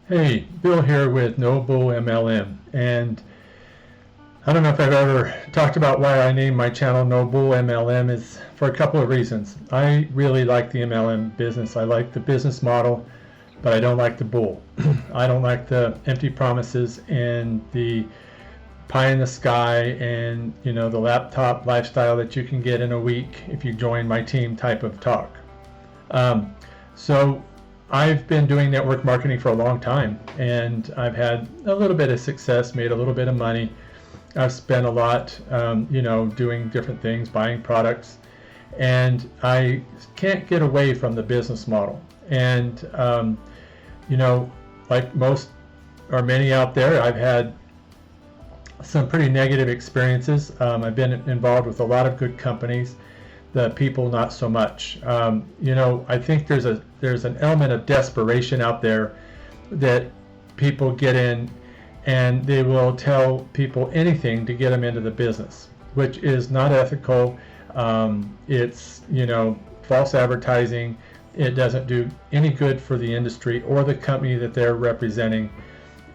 Hey, Bill here with No Bull MLM, and I don't know if I've ever talked about why I named my channel No Bull MLM. Is for a couple of reasons. I really like the MLM business. I like the business model, but I don't like the bull. I don't like the empty promises and the pie in the sky and the laptop lifestyle that you can get in a week if you join my team type of talk. So I've been doing network marketing for a long time, and I've had a little bit of success, made a little bit of money. I've spent a lot, doing different things, buying products, and I can't get away from the business model. And, like most or many out there, I've had some pretty negative experiences. I've been involved with a lot of good companies. The people not so much. I think there's an element of desperation out there that people get in, and they will tell people anything to get them into the business, which is not ethical. It's false advertising. It doesn't do any good for the industry or the company that they're representing,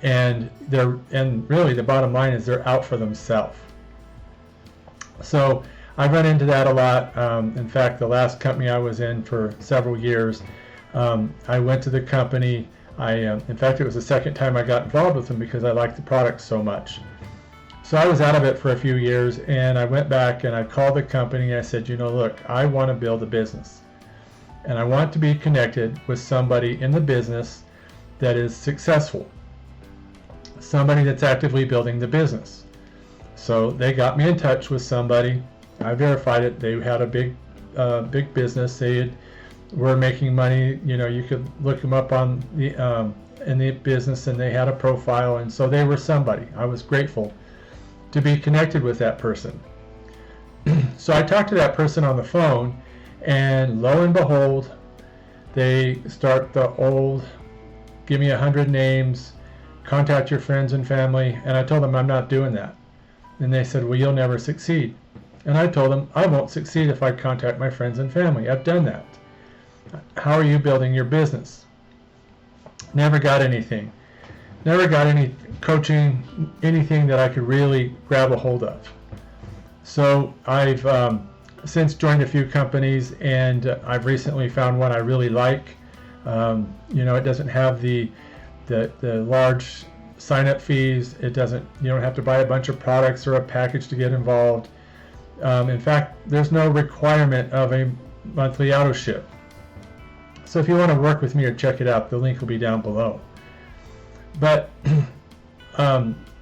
and really the bottom line is they're out for themselves. So I run into that a lot. In fact, the last company I was in for several years, I went to the company. In fact, it was the second time I got involved with them because I liked the product so much. So I was out of it for a few years, and I went back and I called the company. I said, look, I want to build a business, and I want to be connected with somebody in the business that is successful, somebody that's actively building the business. So they got me in touch with somebody. I verified it. They had a big business. They were making money. You could look them up on the in the business, and they had a profile, and so they were somebody. I was grateful to be connected with that person. So I talked to that person on the phone, and lo and behold, they start the old, give me 100 names, contact your friends and family, and I told them I'm not doing that. And they said, well, you'll never succeed. And I told them, I won't succeed if I contact my friends and family. I've done that. How are you building your business? Never got anything. Never got any coaching, anything that I could really grab a hold of. So I've since joined a few companies, and I've recently found one I really like. It doesn't have the large sign-up fees. You don't have to buy a bunch of products or a package to get involved. In fact, there's no requirement of a monthly auto ship. So if you want to work with me or check it out, the link will be down below. But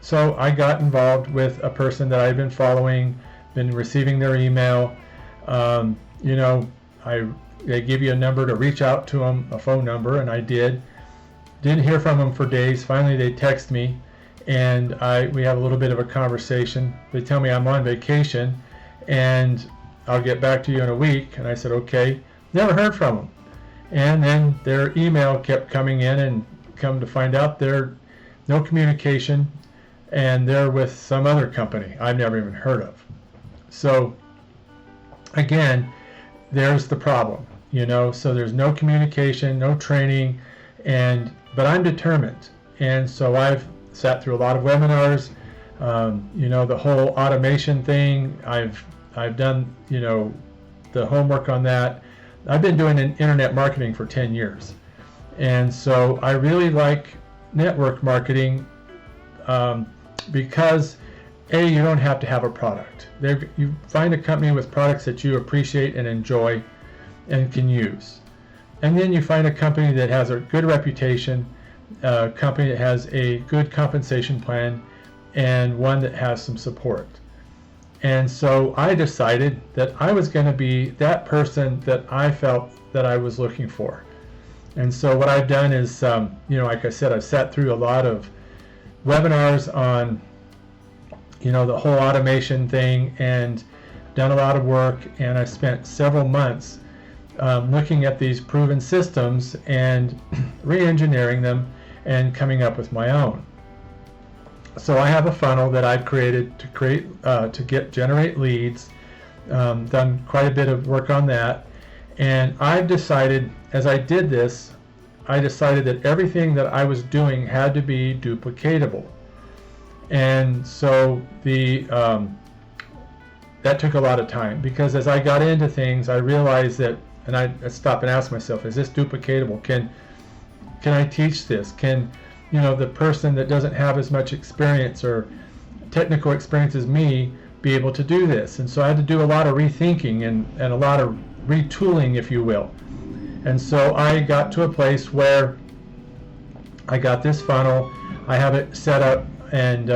so I got involved with a person that I've been following, been receiving their email. They give you a number to reach out to them, a phone number, and I did. Didn't hear from them for days. Finally, they text me, and we have a little bit of a conversation. They tell me I'm on vacation, and I'll get back to you in a week. And I said, okay. Never heard from them. And then their email kept coming in, and come to find out there's no communication, and they're with some other company I've never even heard of. So again, there's the problem, so there's no communication, no training, but I'm determined. And so I've sat through a lot of webinars, the whole automation thing. I've done, the homework on that. I've been doing internet marketing for 10 years. And so I really like network marketing because you don't have to have a product. You find a company with products that you appreciate and enjoy and can use. And then you find a company that has a good reputation, a company that has a good compensation plan, and one that has some support. And so I decided that I was going to be that person that I felt that I was looking for. And so what I've done is, like I said, I've sat through a lot of webinars on, the whole automation thing, and done a lot of work, and I spent several months looking at these proven systems and re-engineering them and coming up with my own. So I have a funnel that I've created to generate leads. Done quite a bit of work on that, and I've decided as I did this, I decided that everything that I was doing had to be duplicatable. And so that took a lot of time, because as I got into things, I realized that, and I stopped and asked myself, is this duplicatable? Can I teach this? Can, the person that doesn't have as much experience or technical experience as me be able to do this? And so I had to do a lot of rethinking and a lot of retooling, if you will. And so I got to a place where I got this funnel, I have it set up, and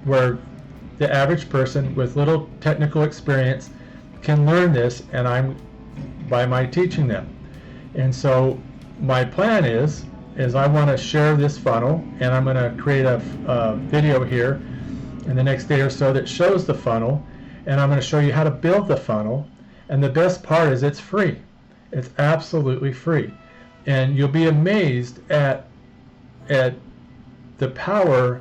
where the average person with little technical experience can learn this, and by my teaching them. And so my plan is I want to share this funnel, and I'm going to create a video here in the next day or so that shows the funnel, and I'm going to show you how to build the funnel. And the best part is it's free. It's absolutely free, and you'll be amazed at the power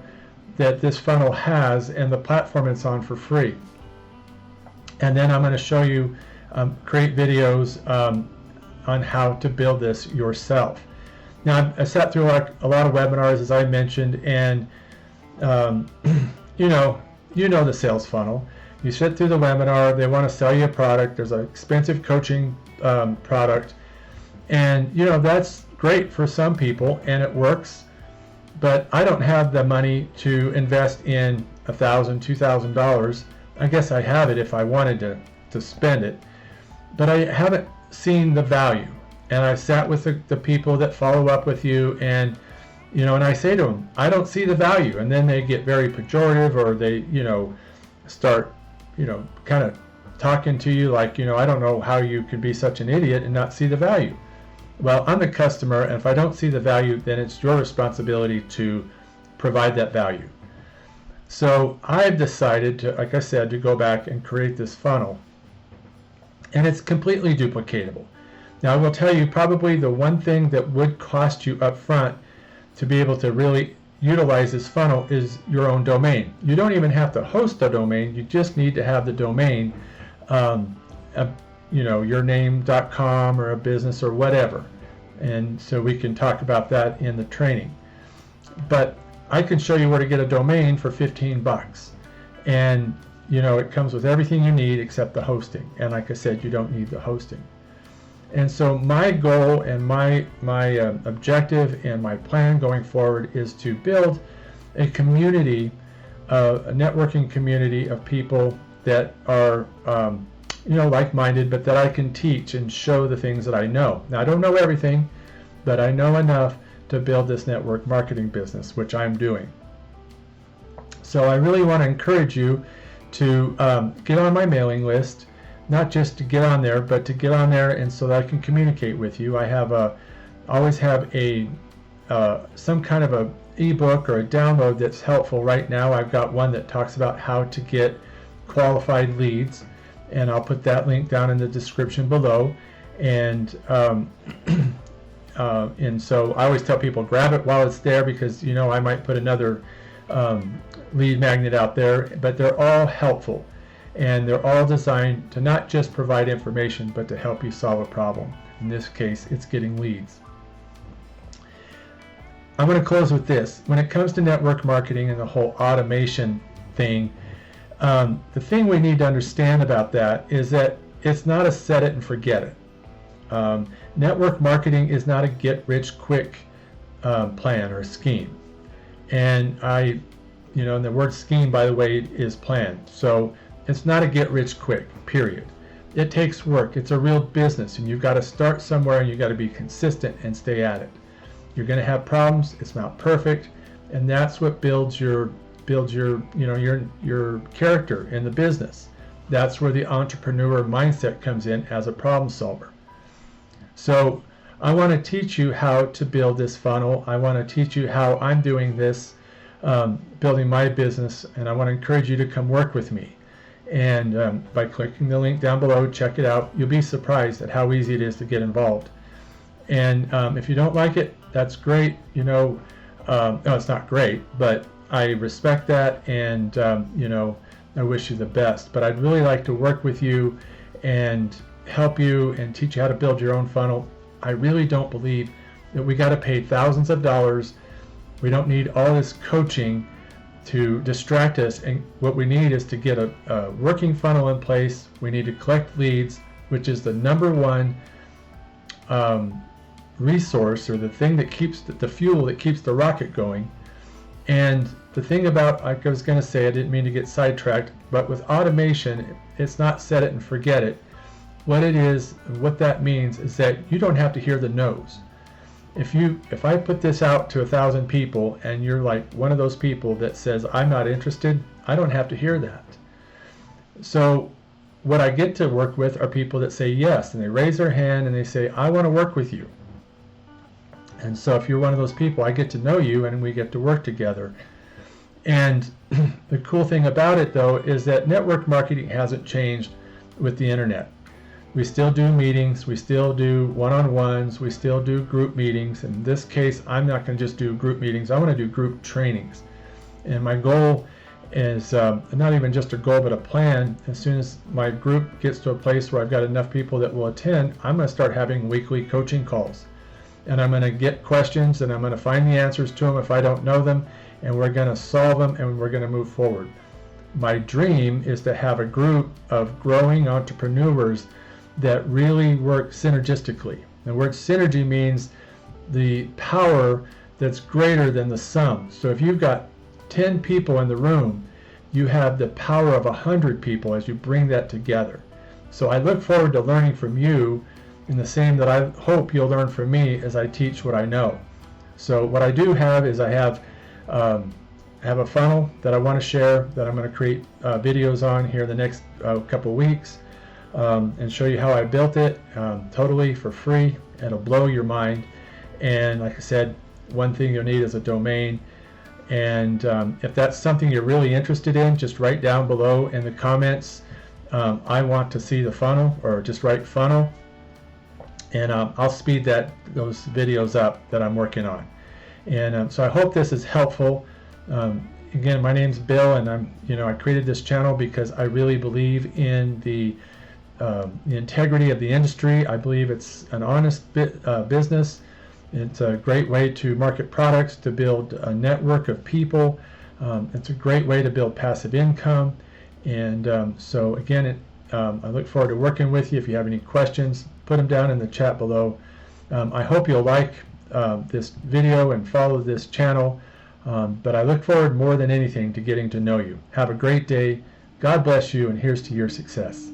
that this funnel has and the platform it's on for free. And then I'm going to show you create videos on how to build this yourself. Now, I sat through a lot of webinars, as I mentioned, and you know the sales funnel. You sit through the webinar, they want to sell you a product, there's an expensive coaching product, and that's great for some people and it works, but I don't have the money to invest in $1,000, $2,000. I guess I have it if I wanted to spend it, but I haven't seen the value. And I've sat with the people that follow up with you, and and I say to them, I don't see the value, and then they get very pejorative, or they start kind of talking to you like, I don't know how you could be such an idiot and not see the value. Well, I'm the customer, and if I don't see the value, then it's your responsibility to provide that value. So I've decided to, like I said, to go back and create this funnel, and it's completely duplicatable. Now, I will tell you, probably the one thing that would cost you up front to be able to really utilize this funnel is your own domain. You don't even have to host a domain, you just need to have the domain, yourname.com or a business or whatever. And so we can talk about that in the training. But I can show you where to get a domain for $15. And it comes with everything you need except the hosting. And like I said, you don't need the hosting. And so my goal and my objective and my plan going forward is to build a community, a networking community of people that are like-minded, but that I can teach and show the things that I know. Now, I don't know everything, but I know enough to build this network marketing business, which I'm doing. So I really want to encourage you to get on my mailing list, not just to get on there, but to get on there and so that I can communicate with you. I always have some kind of a ebook or a download that's helpful. Right now I've got one that talks about how to get qualified leads, and I'll put that link down in the description below. And so I always tell people, grab it while it's there, because I might put another lead magnet out there, but they're all helpful. And they're all designed to not just provide information, but to help you solve a problem. In this case, it's getting leads. I'm going to close with this. When it comes to network marketing and the whole automation thing, the thing we need to understand about that is that it's not a set it and forget it. Network marketing is not a get-rich-quick plan or scheme. And and the word scheme, by the way, is plan. So it's not a get-rich-quick, period. It takes work. It's a real business, and you've got to start somewhere, and you've got to be consistent and stay at it. You're going to have problems. It's not perfect, and that's what builds your character in the business. That's where the entrepreneur mindset comes in as a problem solver. So I want to teach you how to build this funnel. I want to teach you how I'm doing this, building my business, and I want to encourage you to come work with me. And by clicking the link down below, check it out. You'll be surprised at how easy it is to get involved. And if you don't like it, that's great. No, it's not great, but I respect that, and I wish you the best. But I'd really like to work with you and help you and teach you how to build your own funnel. I really don't believe that we got to pay thousands of dollars. We don't need all this coaching to distract us, and what we need is to get a working funnel in place. We need to collect leads, which is the number one resource, or the thing that keeps the fuel that keeps the rocket going. And the thing about, like I was going to say, I didn't mean to get sidetracked, but with automation, it's not set it and forget it. What it is, what that means is that you don't have to hear the no's. If I put this out to 1,000 people and you're like one of those people that says, I'm not interested, I don't have to hear that. So what I get to work with are people that say yes, and they raise their hand and they say, I want to work with you. And so if you're one of those people, I get to know you and we get to work together. And the cool thing about it, though, is that network marketing hasn't changed with the internet. We still do meetings, we still do one-on-ones, we still do group meetings. In this case, I'm not going to just do group meetings, I want to do group trainings. And my goal is not even just a goal, but a plan. As soon as my group gets to a place where I've got enough people that will attend, I'm going to start having weekly coaching calls. And I'm going to get questions and I'm going to find the answers to them if I don't know them, and we're going to solve them and we're going to move forward. My dream is to have a group of growing entrepreneurs that really work synergistically. The word synergy means the power that's greater than the sum. So if you've got 10 people in the room, you have the power of 100 people as you bring that together. So I look forward to learning from you in the same that I hope you'll learn from me as I teach what I know. So what I do have is I have a funnel that I want to share, that I'm going to create videos on here the next couple weeks, and show you how I built it totally for free. It'll blow your mind. And like I said, one thing you'll need is a domain. And if that's something you're really interested in, just write down below in the comments, I want to see the funnel, or just write funnel, and I'll speed those videos up that I'm working on. And so I hope this is helpful. Again, my name's Bill, and I created this channel because I really believe in the integrity of the industry. I believe it's an honest business. It's a great way to market products, to build a network of people. It's a great way to build passive income. And so again, I look forward to working with you. If you have any questions, put them down in the chat below. I hope you'll like this video and follow this channel. But I look forward more than anything to getting to know you. Have a great day. God bless you, and here's to your success.